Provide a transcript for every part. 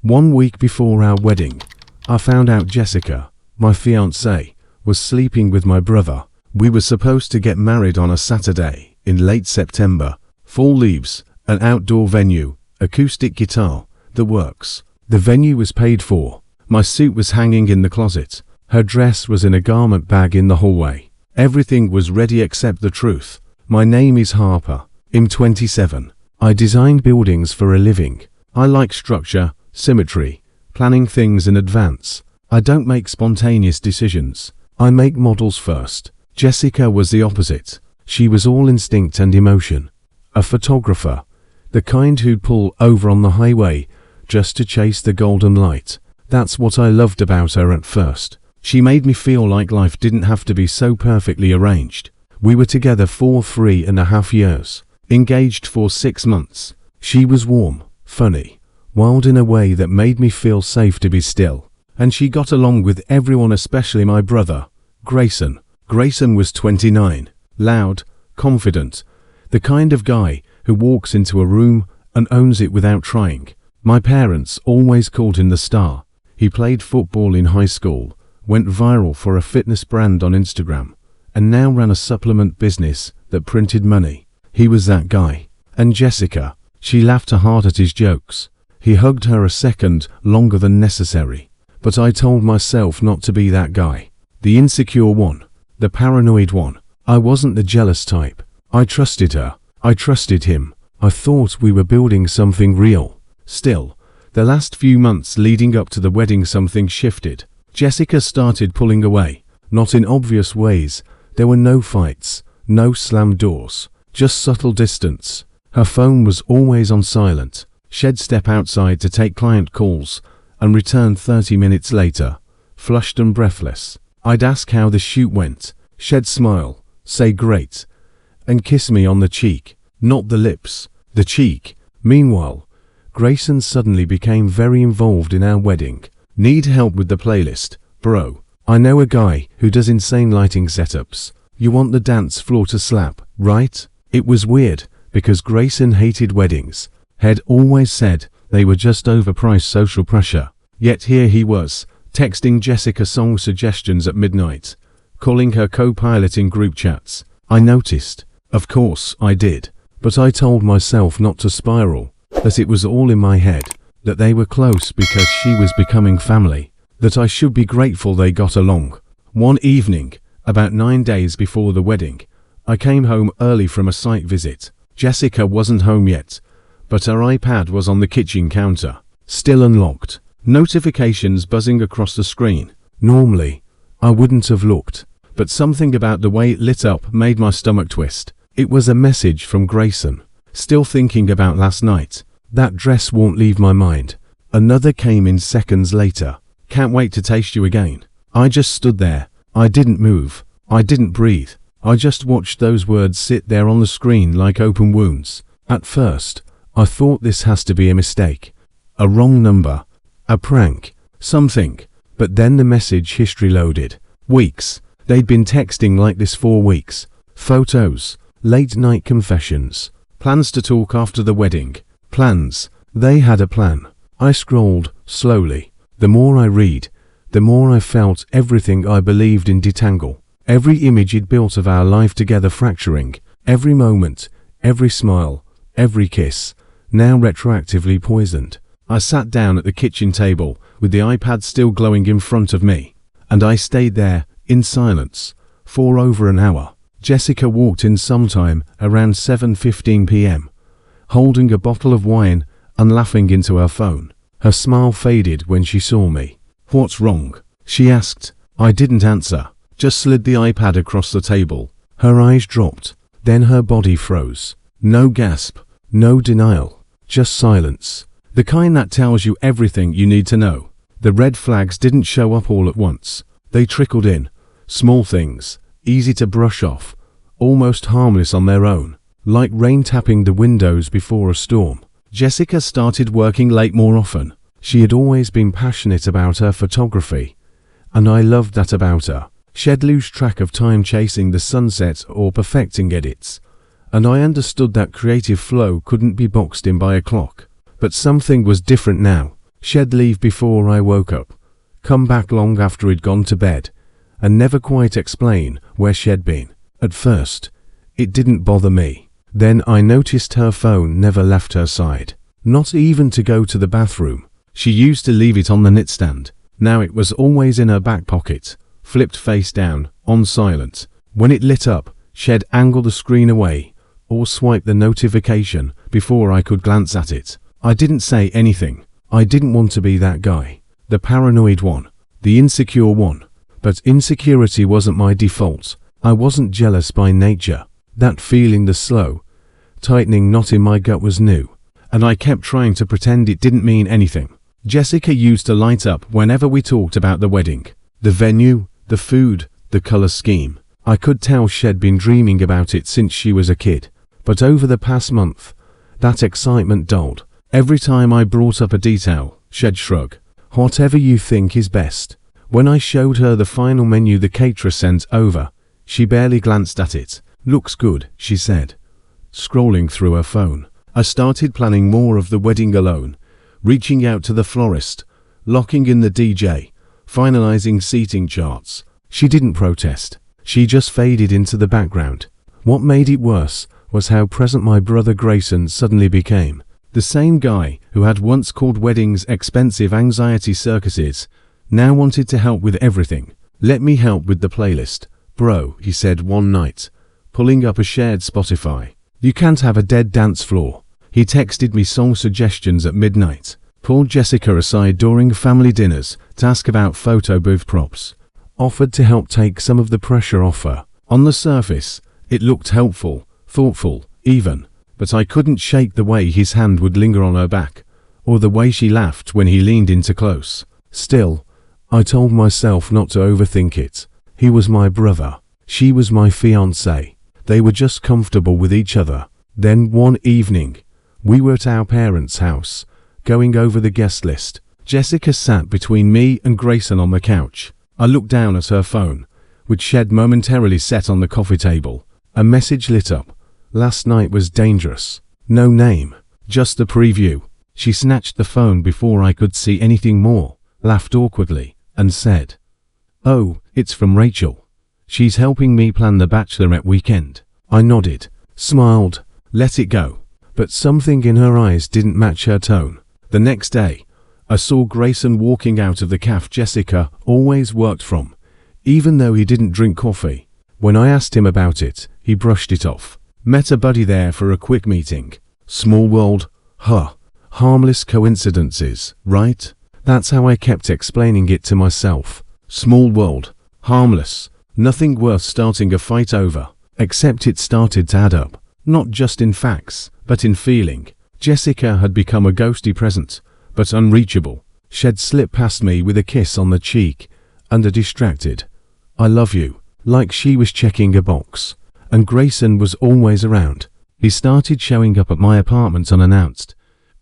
1 week before our wedding, I found out Jessica, my fiancée, was sleeping with my brother. We were supposed to get married on a Saturday in late September. Fall leaves, an outdoor venue, acoustic guitar, the works. The venue was paid for. My suit was hanging in the closet. Her dress was in a garment bag in the hallway. Everything was ready except the truth. My name is Harper. I'm 27. I design buildings for a living. I like structure, symmetry, planning things in advance. I don't make spontaneous decisions. I make models first. Jessica was the opposite. She was all instinct and emotion. A photographer, the kind who'd pull over on the highway just to chase the golden light. That's what I loved about her at first. She made me feel like life didn't have to be so perfectly arranged. We were together for 3.5 years, engaged for 6 months. She was warm, funny, wild in a way that made me feel safe to be still. And she got along with everyone, especially my brother, Grayson. Grayson was 29, loud, confident, the kind of guy who walks into a room and owns it without trying. My parents always called him the star. He played football in high school, went viral for a fitness brand on Instagram, and now ran a supplement business that printed money. He was that guy. And Jessica, she laughed hard at his jokes. He hugged her a second longer than necessary. But I told myself not to be that guy. The insecure one. The paranoid one. I wasn't the jealous type. I trusted her. I trusted him. I thought we were building something real. Still, the last few months leading up to the wedding, something shifted. Jessica started pulling away. Not in obvious ways. There were no fights, no slammed doors, just subtle distance. Her phone was always on silent. She'd step outside to take client calls and return 30 minutes later, flushed and breathless. I'd ask how the shoot went. She'd smile, say great, and kiss me on the cheek. Not the lips, the cheek. Meanwhile, Grayson suddenly became very involved in our wedding. Need help with the playlist? Bro, I know a guy who does insane lighting setups. You want the dance floor to slap, right? It was weird, because Grayson hated weddings. Had always said they were just overpriced social pressure. Yet here he was, texting Jessica song suggestions at midnight, calling her co-pilot in group chats. I noticed. Of course I did. But I told myself not to spiral, that it was all in my head, that they were close because she was becoming family, that I should be grateful they got along. One evening, about 9 days before the wedding, I came home early from a site visit. Jessica wasn't home yet, but her iPad was on the kitchen counter, still unlocked, notifications buzzing across the screen. Normally, I wouldn't have looked, but something about the way it lit up made my stomach twist. It was a message from Grayson. Still thinking about last night. That dress won't leave my mind. Another came in seconds later. Can't wait to taste you again. I just stood there. I didn't move. I didn't breathe. I just watched those words sit there on the screen like open wounds. At first, I thought this has to be a mistake. A wrong number. A prank. Something. But then the message history loaded. Weeks. They'd been texting like this for weeks. Photos. Late night confessions. Plans to talk after the wedding. Plans. They had a plan. I scrolled, slowly. The more I read, the more I felt everything I believed in detangle. Every image he'd built of our life together fracturing. Every moment, every smile, every kiss, now retroactively poisoned. I sat down at the kitchen table, with the iPad still glowing in front of me. And I stayed there, in silence, for over an hour. Jessica walked in sometime around 7:15 p.m., holding a bottle of wine and laughing into her phone. Her smile faded when she saw me. "What's wrong?" she asked. I didn't answer, just slid the iPad across the table. Her eyes dropped, then her body froze. No gasp, no denial, just silence. The kind that tells you everything you need to know. The red flags didn't show up all at once. They trickled in. Small things, easy to brush off, almost harmless on their own, like rain tapping the windows before a storm. Jessica started working late more often. She had always been passionate about her photography, and I loved that about her. She'd lose track of time chasing the sunset or perfecting edits, and I understood that creative flow couldn't be boxed in by a clock. But something was different now. She'd leave before I woke up, come back long after he'd gone to bed, and never quite explain where she'd been. At first, it didn't bother me. Then I noticed her phone never left her side. Not even to go to the bathroom. She used to leave it on the nightstand. Now it was always in her back pocket, flipped face down, on silent. When it lit up, she'd angle the screen away, or swipe the notification before I could glance at it. I didn't say anything. I didn't want to be that guy. The paranoid one. The insecure one. But insecurity wasn't my default. I wasn't jealous by nature. That feeling, the slow, tightening knot in my gut, was new, and I kept trying to pretend it didn't mean anything. Jessica used to light up whenever we talked about the wedding. The venue, the food, the color scheme. I could tell she'd been dreaming about it since she was a kid. But over the past month, that excitement dulled. Every time I brought up a detail, she'd shrug. Whatever you think is best. When I showed her the final menu the caterer sent over, she barely glanced at it. Looks good, she said, scrolling through her phone. I started planning more of the wedding alone, reaching out to the florist, locking in the DJ, finalizing seating charts. She didn't protest. She just faded into the background. What made it worse was how present my brother Grayson suddenly became. The same guy who had once called weddings expensive anxiety circuses now wanted to help with everything. Let me help with the playlist, bro, he said one night, pulling up a shared Spotify. You can't have a dead dance floor. He texted me song suggestions at midnight, pulled Jessica aside during family dinners to ask about photo booth props, offered to help take some of the pressure off her. On the surface, it looked helpful, thoughtful, even, but I couldn't shake the way his hand would linger on her back, or the way she laughed when he leaned in too close. Still, I told myself not to overthink it. He was my brother. She was my fiancée. They were just comfortable with each other. Then one evening, we were at our parents' house, going over the guest list. Jessica sat between me and Grayson on the couch. I looked down at her phone, which she'd momentarily set on the coffee table. A message lit up. Last night was dangerous. No name, just the preview. She snatched the phone before I could see anything more, laughed awkwardly, and said, "Oh, it's from Rachel. She's helping me plan the bachelorette weekend." I nodded, smiled, let it go. But something in her eyes didn't match her tone. The next day, I saw Grayson walking out of the cafe Jessica always worked from, even though he didn't drink coffee. When I asked him about it, he brushed it off. Met a buddy there for a quick meeting. Small world, huh? Harmless coincidences, right? That's how I kept explaining it to myself. Small world, harmless. Nothing worth starting a fight over, except it started to add up, not just in facts, but in feeling. Jessica had become a ghostly presence, but unreachable. She'd slip past me with a kiss on the cheek, and a distracted, "I love you," like she was checking a box. And Grayson was always around. He started showing up at my apartment unannounced,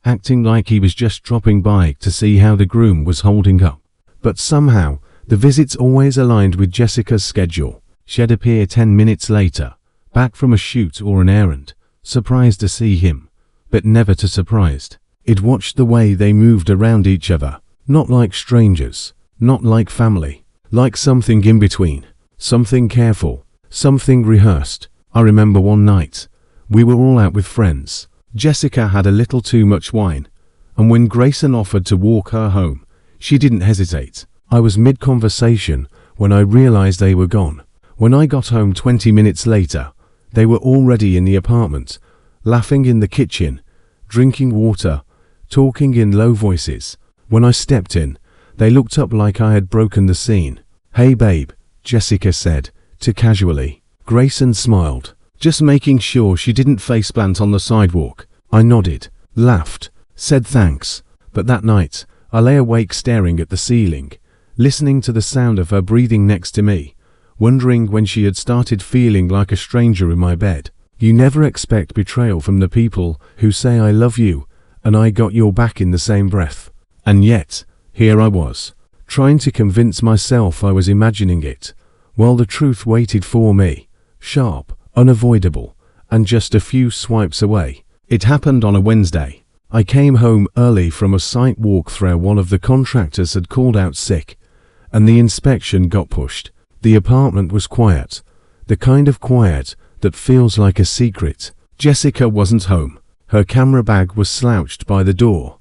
acting like he was just dropping by to see how the groom was holding up. But somehow, the visits always aligned with Jessica's schedule. She'd appear 10 minutes later, back from a shoot or an errand, surprised to see him, but never too surprised. It watched the way they moved around each other, not like strangers, not like family, like something in between, something careful, something rehearsed. I remember one night, we were all out with friends. Jessica had a little too much wine, and when Grayson offered to walk her home, she didn't hesitate. I was mid-conversation when I realized they were gone. When I got home 20 minutes later, they were already in the apartment, laughing in the kitchen, drinking water, talking in low voices. When I stepped in, they looked up like I had broken the scene. "Hey babe," Jessica said, too casually. Grayson smiled, just making sure she didn't faceplant on the sidewalk. I nodded, laughed, said thanks, but that night, I lay awake staring at the ceiling, listening to the sound of her breathing next to me, wondering when she had started feeling like a stranger in my bed. You never expect betrayal from the people who say "I love you" and "I got your back" in the same breath. And yet, here I was, trying to convince myself I was imagining it, while the truth waited for me, sharp, unavoidable, and just a few swipes away. It happened on a Wednesday. I came home early from a site walkthrough. One of the contractors had called out sick, and the inspection got pushed. The apartment was quiet, the kind of quiet that feels like a secret. Jessica wasn't home. Her camera bag was slouched by the door,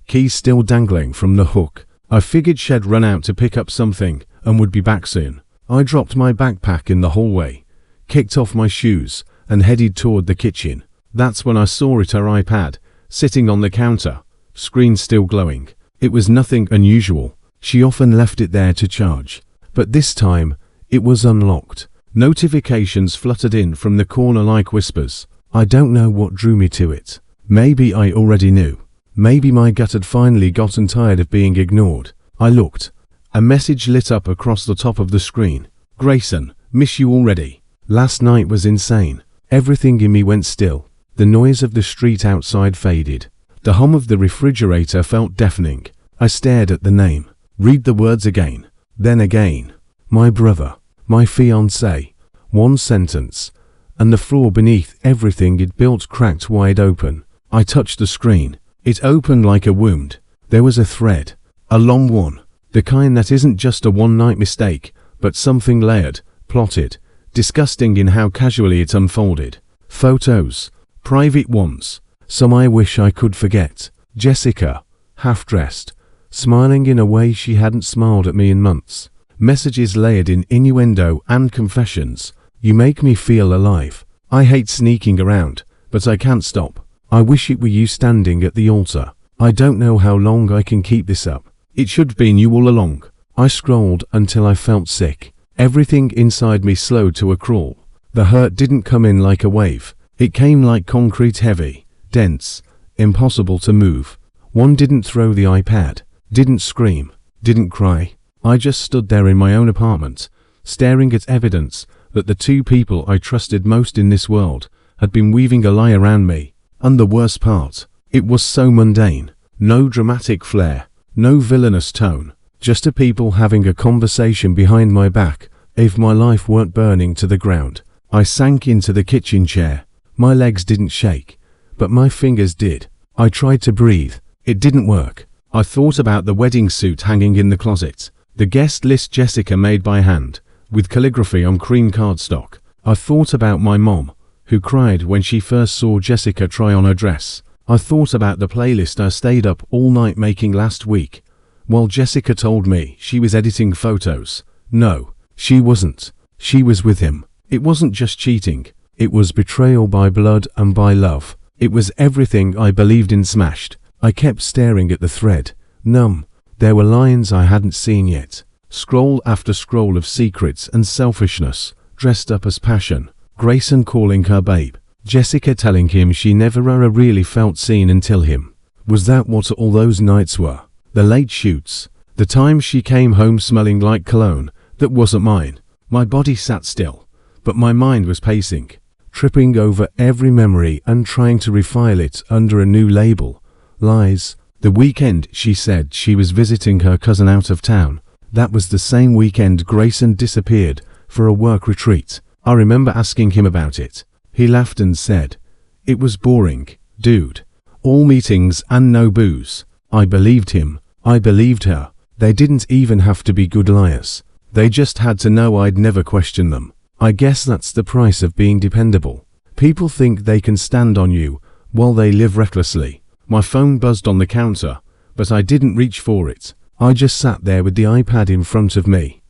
keys still dangling from the hook. I figured she'd run out to pick up something and would be back soon. I dropped my backpack in the hallway, kicked off my shoes, and headed toward the kitchen. That's when I saw her iPad, sitting on the counter, screen still glowing. It was nothing unusual. She often left it there to charge, but this time, it was unlocked. Notifications fluttered in from the corner like whispers. I don't know what drew me to it. Maybe I already knew. Maybe my gut had finally gotten tired of being ignored. I looked. A message lit up across the top of the screen. Grayson, miss you already. Last night was insane. Everything in me went still. The noise of the street outside faded. The hum of the refrigerator felt deafening. I stared at the name. Read the words again. Then again. My brother. My fiancé. One sentence. And the floor beneath everything it built cracked wide open. I touched the screen. It opened like a wound. There was a thread. A long one. The kind that isn't just a one-night mistake, but something layered, plotted, disgusting in how casually it unfolded. Photos. Private ones. Some I wish I could forget. Jessica, half-dressed, smiling in a way she hadn't smiled at me in months. Messages layered in innuendo and confessions. You make me feel alive. I hate sneaking around, but I can't stop. I wish it were you standing at the altar. I don't know how long I can keep this up. It should have been you all along. I scrolled until I felt sick. Everything inside me slowed to a crawl. The hurt didn't come in like a wave. It came like concrete, heavy, dense, impossible to move. One didn't throw the iPad, didn't scream, didn't cry. I just stood there in my own apartment, staring at evidence that the two people I trusted most in this world had been weaving a lie around me. And the worst part, it was so mundane. No dramatic flair, no villainous tone, just a people having a conversation behind my back. If my life weren't burning to the ground. I sank into the kitchen chair. My legs didn't shake, but my fingers did. I tried to breathe. It didn't work. I thought about the wedding suit hanging in the closet, the guest list Jessica made by hand, with calligraphy on cream cardstock. I thought about my mom, who cried when she first saw Jessica try on her dress. I thought about the playlist I stayed up all night making last week, while Jessica told me she was editing photos. No, she wasn't. She was with him. It wasn't just cheating. It was betrayal by blood and by love. It was everything I believed in smashed. I kept staring at the thread, numb. There were lines I hadn't seen yet. Scroll after scroll of secrets and selfishness, dressed up as passion. Grayson calling her babe. Jessica telling him she never really felt seen until him. Was that what all those nights were? The late shoots. The times she came home smelling like cologne that wasn't mine. My body sat still, but my mind was pacing, tripping over every memory and trying to refile it under a new label. Lies. The weekend she said she was visiting her cousin out of town. That was the same weekend Grayson disappeared for a work retreat. I remember asking him about it. He laughed and said, "It was boring, dude. All meetings and no booze." I believed him. I believed her. They didn't even have to be good liars. They just had to know I'd never question them. I guess that's the price of being dependable. People think they can stand on you while they live recklessly. My phone buzzed on the counter, but I didn't reach for it. I just sat there with the iPad in front of me,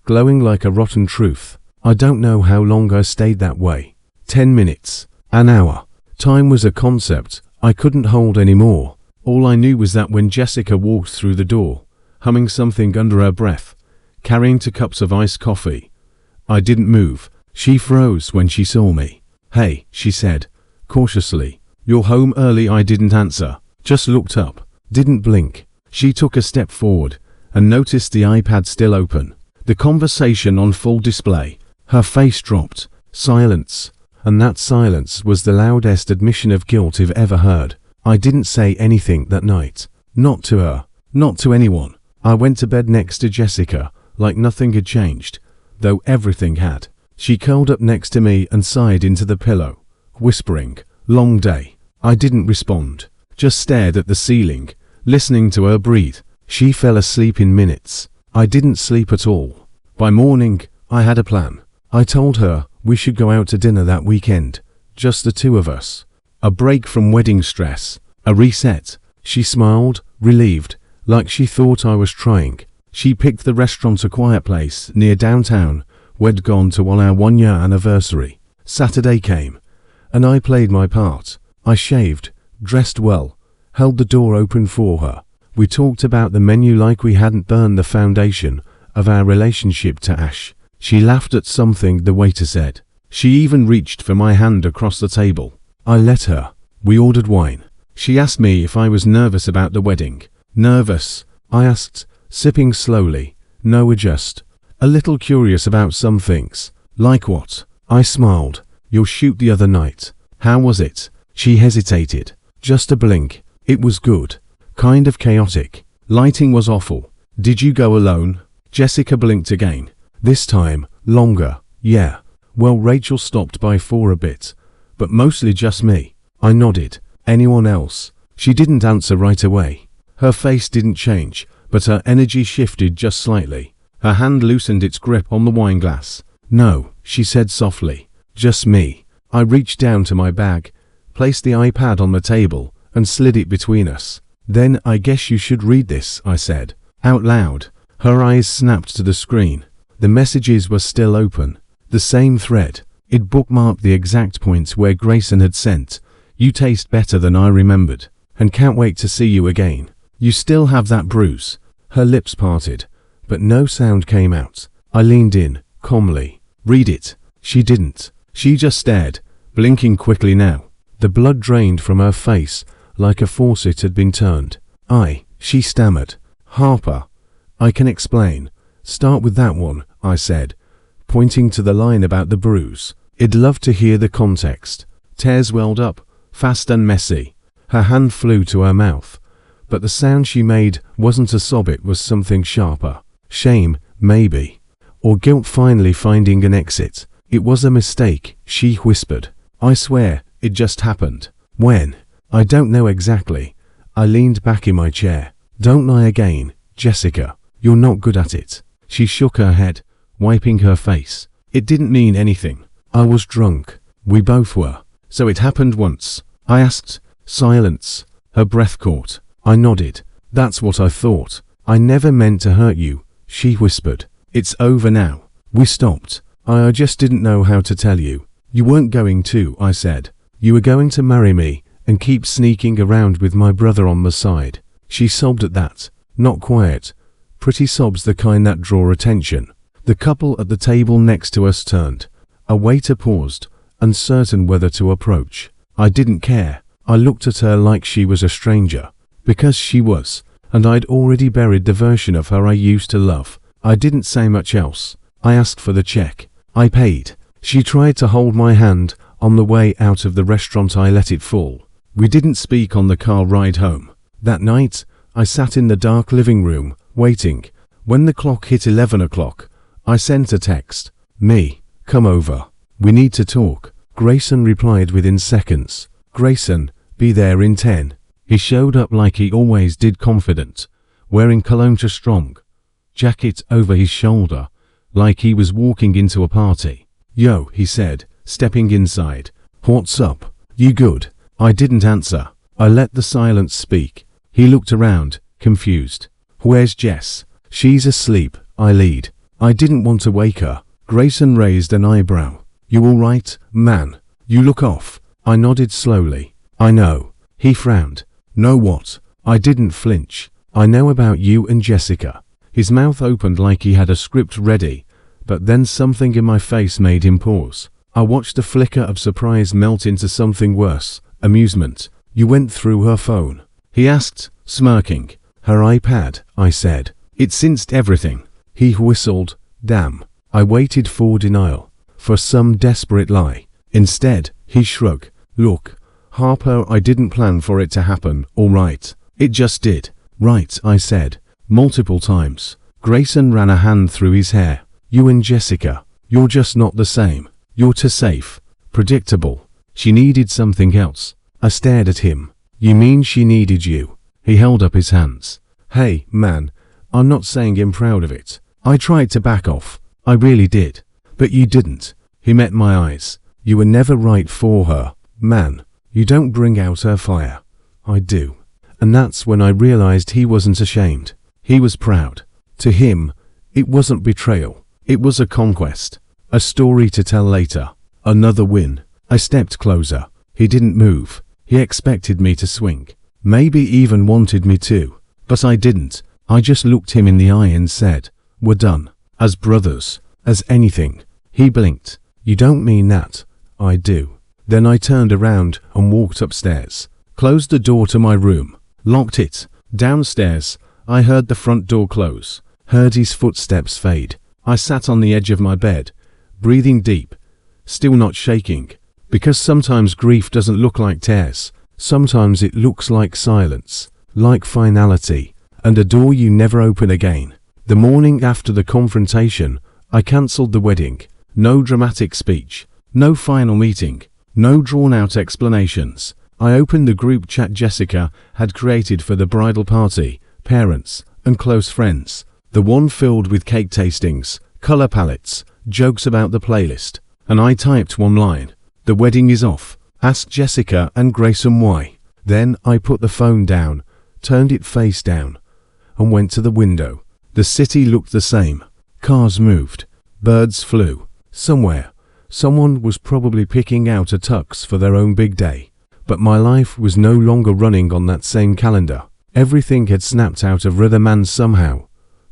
glowing like a rotten truth. I don't know how long I stayed that way. 10 minutes. An hour. Time was a concept I couldn't hold anymore. All I knew was that when Jessica walked through the door, humming something under her breath, carrying 2 cups of iced coffee, I didn't move. She froze when she saw me. "Hey," she said, cautiously. "You're home early." I didn't answer, just looked up, didn't blink. She took a step forward and noticed the iPad still open, the conversation on full display. Her face dropped. Silence. And that silence was the loudest admission of guilt I've ever heard. I didn't say anything that night. Not to her. Not to anyone. I went to bed next to Jessica, like nothing had changed, though everything had. She curled up next to me and sighed into the pillow, whispering, "Long day." I didn't respond. just stared at the ceiling, listening to her breathe. She fell asleep in minutes. I didn't sleep at all. By morning, I had a plan. I told her we should go out to dinner that weekend, just the two of us. A break from wedding stress, a reset. She smiled, relieved, like she thought I was trying. She picked the restaurant, a quiet place near downtown we'd gone to on our 1-year anniversary. Saturday came, and I played my part. I shaved, dressed well, held the door open for her. We talked about the menu like we hadn't burned the foundation of our relationship to ash. She laughed at something the waiter said. She even reached for my hand across the table. I let her. We ordered wine. She asked me if I was nervous about the wedding. Nervous? I asked, sipping slowly. No, just a little curious about some things. Like what? I smiled. Your shoot the other night. How was it? She hesitated. Just a blink. It was good. Kind of chaotic. Lighting was awful. Did you go alone? Jessica blinked again. This time, longer. Yeah. Well, Rachel stopped by for a bit, but mostly just me. I nodded. Anyone else? She didn't answer right away. Her face didn't change, but her energy shifted just slightly. Her hand loosened its grip on the wine glass. No, she said softly. Just me. I reached down to my bag, placed the iPad on the table, and slid it between us. Then I guess you should read this, I said. Out loud. Her eyes snapped to the screen. The messages were still open. The same thread. It bookmarked the exact point where Grayson had sent. You taste better than I remembered, and can't wait to see you again. You still have that bruise. Her lips parted, but no sound came out. I leaned in, calmly. Read it. She didn't. She just stared, blinking quickly now. The blood drained from her face like a faucet had been turned. She stammered. Harper. I can explain. Start with that one, I said, pointing to the line about the bruise. I'd love to hear the context. Tears welled up, fast and messy. Her hand flew to her mouth, but the sound she made wasn't a sob, it was something sharper. Shame, maybe. Or guilt finally finding an exit. It was a mistake, she whispered. I swear, it just happened. When? I don't know exactly. I leaned back in my chair. Don't lie again, Jessica. You're not good at it. She shook her head, wiping her face. It didn't mean anything. I was drunk. We both were. So it happened once. I asked. Silence. Her breath caught. I nodded. That's what I thought. I never meant to hurt you, she whispered. It's over now. We stopped. I just didn't know how to tell you. You weren't going to, I said. You were going to marry me and keep sneaking around with my brother on the side. She sobbed at that. Not quiet. Pretty sobs, the kind that draw attention. The couple at the table next to us turned. A waiter paused, uncertain whether to approach. I didn't care. I looked at her like she was a stranger. Because she was, and I'd already buried the version of her I used to love. I didn't say much else. I asked for the check. I paid. She tried to hold my hand. On the way out of the restaurant I let it fall. We didn't speak on the car ride home. That night, I sat in the dark living room, waiting. When the clock hit 11 o'clock, I sent a text. Me, come over. We need to talk. Grayson replied within seconds. Grayson, be there in 10. He showed up like he always did, confident, wearing cologne to strong jacket over his shoulder, like he was walking into a party. Yo, he said, stepping inside. What's up? You good? I didn't answer. I let the silence speak. He looked around, confused. Where's Jess? She's asleep, I lead. I didn't want to wake her. Grayson raised an eyebrow. You all right, man? You look off. I nodded slowly. I know. He frowned. Know what? I didn't flinch. I know about you and Jessica. His mouth opened like he had a script ready, but then something in my face made him pause. I watched a flicker of surprise melt into something worse, amusement. You went through her phone? He asked, smirking. Her iPad, I said. It sensed everything. He whistled. Damn. I waited for denial, for some desperate lie. Instead, he shrugged. Look, Harper, I didn't plan for it to happen, all right. It just did. Right, I said. Multiple times. Grayson ran a hand through his hair. You and Jessica, you're just not the same. You're too safe. Predictable. She needed something else. I stared at him. You mean she needed you? He held up his hands. Hey, man, I'm not saying I'm proud of it. I tried to back off. I really did. But you didn't. He met my eyes. You were never right for her. Man, you don't bring out her fire. I do. And that's when I realized he wasn't ashamed. He was proud. To him, it wasn't betrayal. It was a conquest. A story to tell later. Another win. I stepped closer. He didn't move. He expected me to swing. Maybe even wanted me to. But I didn't. I just looked him in the eye and said, "We're done. As brothers. As anything." He blinked. "You don't mean that." "I do." Then I turned around and walked upstairs. Closed the door to my room. Locked it. Downstairs, I heard the front door close. Heard his footsteps fade. I sat on the edge of my bed, breathing deep. Still not shaking. Because sometimes grief doesn't look like tears. Sometimes it looks like silence. Like finality. And a door you never open again. The morning after the confrontation, I cancelled the wedding. No dramatic speech. No final meeting. No drawn-out explanations. I opened the group chat Jessica had created for the bridal party, parents, and close friends. The one filled with cake tastings, color palettes, jokes about the playlist. And I typed one line. "The wedding is off. Ask Jessica and Grayson why." Then I put the phone down, turned it face down, and went to the window. The city looked the same. Cars moved. Birds flew. Somewhere, someone was probably picking out a tux for their own big day. But my life was no longer running on that same calendar. Everything had snapped out of rhythm, and somehow,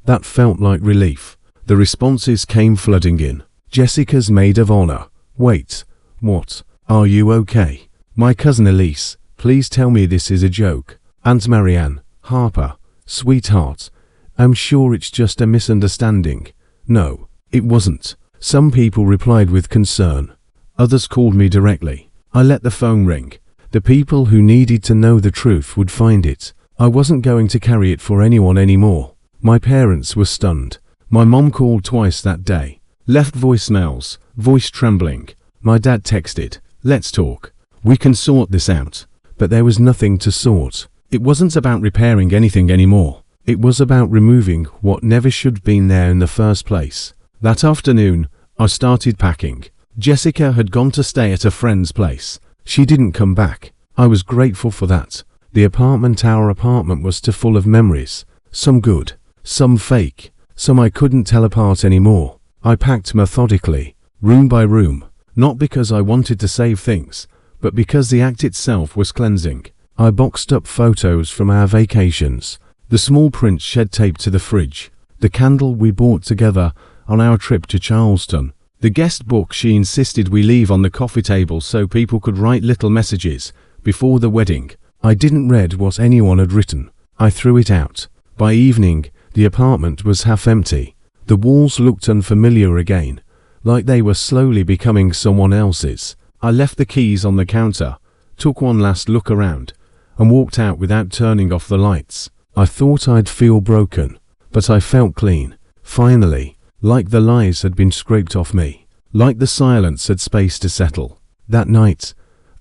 that felt like relief. The responses came flooding in. Jessica's maid of honor. Wait. What? Are you okay? My cousin Elise. Please tell me this is a joke. Aunt Marianne. Harper. Sweetheart. I'm sure it's just a misunderstanding. No, it wasn't. Some people replied with concern. Others called me directly. I let the phone ring. The people who needed to know the truth would find it. I wasn't going to carry it for anyone anymore. My parents were stunned. My mom called twice that day. Left voicemails, voice trembling. My dad texted, "Let's talk. We can sort this out." But there was nothing to sort. It wasn't about repairing anything anymore. It was about removing what never should have been there in the first place. That afternoon, I started packing. Jessica had gone to stay at a friend's place. She didn't come back. I was grateful for that. The our apartment was too full of memories. Some good, some fake, some I couldn't tell apart anymore. I packed methodically, room by room, not because I wanted to save things, but because the act itself was cleansing. I boxed up photos from our vacations, the small print shed taped to the fridge, the candle we bought together on our trip to Charleston, the guest book she insisted we leave on the coffee table so people could write little messages before the wedding. I didn't read what anyone had written. I threw it out. By evening, the apartment was half empty. The walls looked unfamiliar again, like they were slowly becoming someone else's. I left the keys on the counter, took one last look around, and walked out without turning off the lights. I thought I'd feel broken, but I felt clean. Finally, like the lies had been scraped off me, like the silence had space to settle. That night,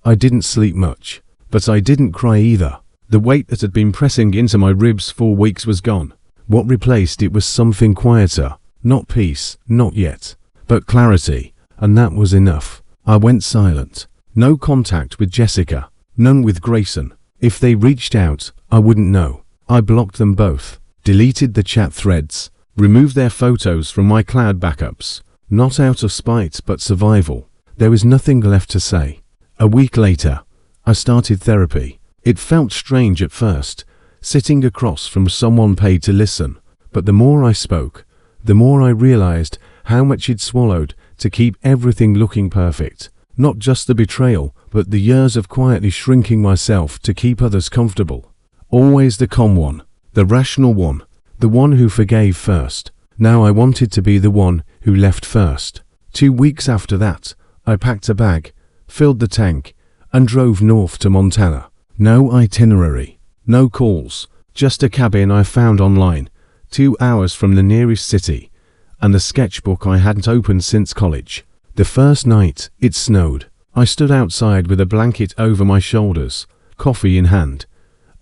I didn't sleep much, but I didn't cry either. The weight that had been pressing into my ribs for weeks was gone. What replaced it was something quieter, not peace, not yet, but clarity, and that was enough. I went silent. No contact with Jessica, none with Grayson. If they reached out, I wouldn't know. I blocked them both, deleted the chat threads, removed their photos from my cloud backups, not out of spite but survival. There was nothing left to say. A week later, I started therapy. It felt strange at first, sitting across from someone paid to listen, but the more I spoke, the more I realized how much it swallowed to keep everything looking perfect. Not just the betrayal, but the years of quietly shrinking myself to keep others comfortable. Always the calm one, the rational one, the one who forgave first. Now I wanted to be the one who left first. 2 weeks after that, I packed a bag, filled the tank, and drove north to Montana. No itinerary, no calls, just a cabin I found online, 2 hours from the nearest city, and the sketchbook I hadn't opened since college. The first night, it snowed. I stood outside with a blanket over my shoulders, coffee in hand,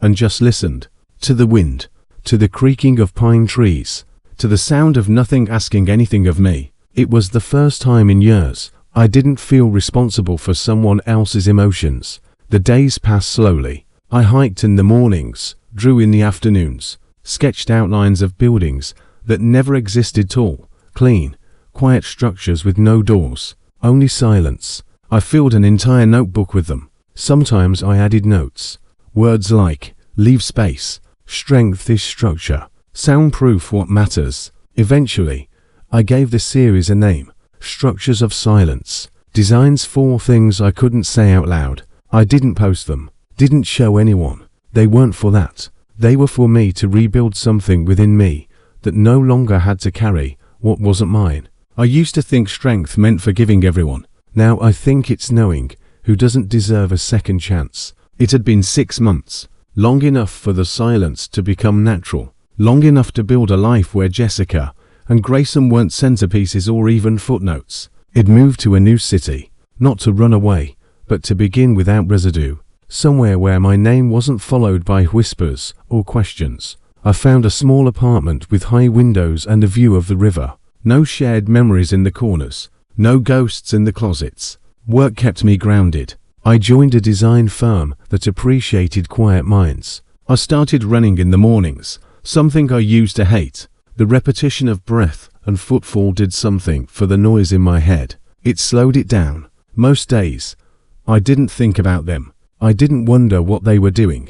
and just listened. To the wind, to the creaking of pine trees, to the sound of nothing asking anything of me. It was the first time in years I didn't feel responsible for someone else's emotions. The days passed slowly. I hiked in the mornings, drew in the afternoons, sketched outlines of buildings that never existed, tall, clean, quiet structures with no doors, only silence. I filled an entire notebook with them. Sometimes I added notes. Words like, leave space, strength is structure, soundproof what matters. Eventually, I gave the series a name, Structures of Silence. Designs for things I couldn't say out loud. I didn't post them, didn't show anyone. They weren't for that. They were for me to rebuild something within me that no longer had to carry what wasn't mine. I used to think strength meant forgiving everyone. Now I think it's knowing who doesn't deserve a second chance. It had been 6 months, long enough for the silence to become natural, long enough to build a life where Jessica and Grayson weren't centerpieces or even footnotes. It moved to a new city, not to run away, but to begin without residue, somewhere where my name wasn't followed by whispers or questions. I found a small apartment with high windows and a view of the river. No shared memories in the corners, no ghosts in the closets. Work kept me grounded. I joined a design firm that appreciated quiet minds. I started running in the mornings, something I used to hate. The repetition of breath and footfall did something for the noise in my head. It slowed it down. Most days, I didn't think about them. I didn't wonder what they were doing,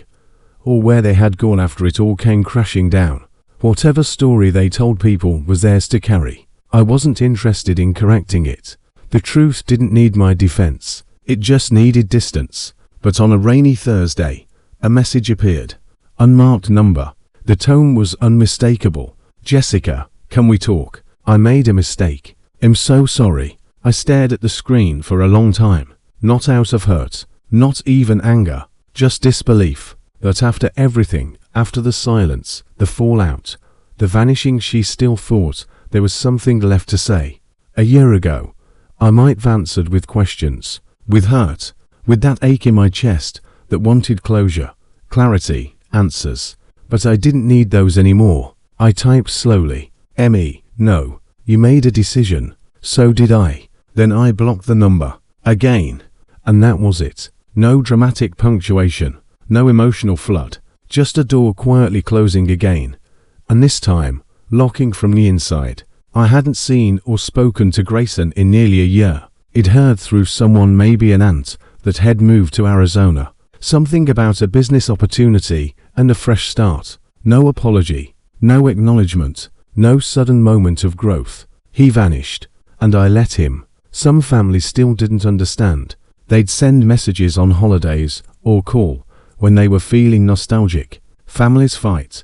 or where they had gone after it all came crashing down. Whatever story they told people was theirs to carry. I wasn't interested in correcting it. The truth didn't need my defense. It just needed distance. But on a rainy Thursday, a message appeared. Unmarked number. The tone was unmistakable. Jessica, can we talk? I made a mistake. I'm so sorry. I stared at the screen for a long time. Not out of hurt, not even anger, just disbelief. But after everything, after the silence, the fallout, the vanishing, she still thought there was something left to say. A year ago, I might have answered with questions, with hurt, with that ache in my chest that wanted closure, clarity, answers. But I didn't need those anymore. I typed slowly, Emmy, no, you made a decision, so did I. Then I blocked the number, again, and that was it. No dramatic punctuation, no emotional flood, just a door quietly closing again. And this time, locking from the inside. I hadn't seen or spoken to Grayson in nearly a year. I'd heard through someone, maybe an aunt, that had moved to Arizona. Something about a business opportunity and a fresh start. No apology, no acknowledgement, no sudden moment of growth. He vanished, and I let him. Some families still didn't understand. They'd send messages on holidays or call when they were feeling nostalgic. Families fight.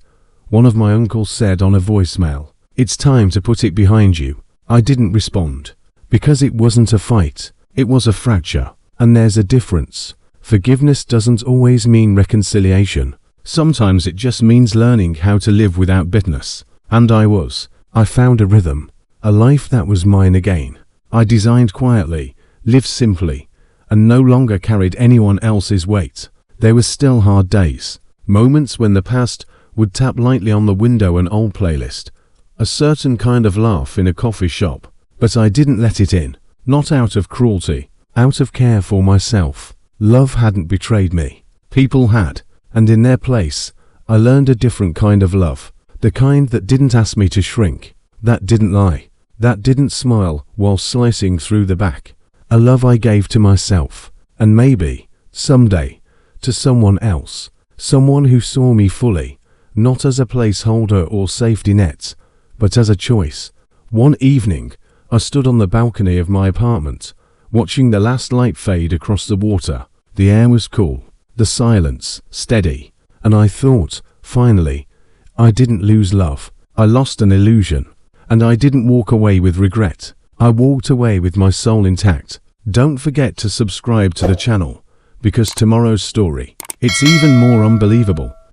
One of my uncles said on a voicemail, "It's time to put it behind you." I didn't respond, because it wasn't a fight, it was a fracture. And there's a difference. Forgiveness doesn't always mean reconciliation. Sometimes it just means learning how to live without bitterness. And I found a rhythm, a life that was mine again. I designed quietly, lived simply, and no longer carried anyone else's weight. There were still hard days, moments when the past would tap lightly on the window, an old playlist, a certain kind of laugh in a coffee shop. But I didn't let it in, not out of cruelty, out of care for myself. Love hadn't betrayed me. People had, and in their place, I learned a different kind of love, the kind that didn't ask me to shrink, that didn't lie, that didn't smile while slicing through the back. A love I gave to myself, and maybe, someday, to someone else, someone who saw me fully, not as a placeholder or safety net, but as a choice. One evening, I stood on the balcony of my apartment, watching the last light fade across the water. The air was cool, the silence steady, and I thought, finally, I didn't lose love. I lost an illusion, and I didn't walk away with regret. I walked away with my soul intact. Don't forget to subscribe to the channel, because tomorrow's story, it's even more unbelievable.